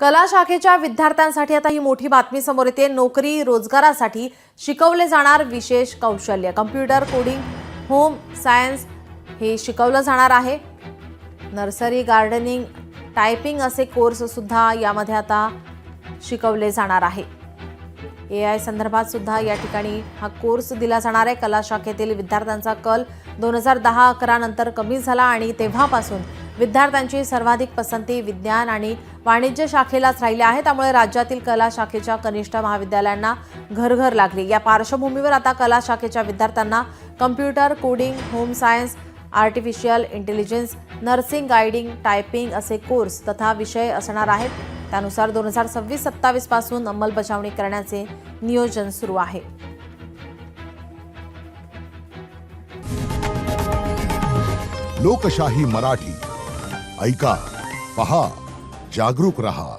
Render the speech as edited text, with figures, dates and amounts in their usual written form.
कला शाखेच्या विद्यार्थ्यांसाठी आता ही मोठी बातमी समोर येते। नोकरी रोजगारासाठी शिकवले जाणार विशेष कौशल्य, कम्प्युटर, कोडिंग, होम सायन्स हे शिकवलं जाणार आहे। नर्सरी, गार्डनिंग, टायपिंग असे कोर्स सुद्धा यामध्ये आता शिकवले जाणार आहे। AI संदर्भात सुद्धा या ठिकाणी हा कोर्स दिला जाणार आहे। कला शाखेतील विद्यार्थ्यांचा कल 2010-11 नंतर कमी झाला आणि तेव्हापासून विद्यार्थ्यांची सर्वाधिक पसंती विज्ञान आणि वाणिज्य शाखेलाच राहिली आहे। त्यामुळे राज्यातील कला शाखेच्या कनिष्ठ महाविद्यालयांना घरघर लागली। या पार्श्वभूमीवर आता कला शाखेच्या विद्यार्थ्यांना computer, coding, home science, artificial intelligence, nursing, guiding, typing असे कोर्स तथा विषय असणार आहेत। त्यानुसार 2026-27 पासून अंमलबजावणी करण्याचे नियोजन सुरू आहे। लोकशाही मराठी ऐका, पहा, जागरूक रहा।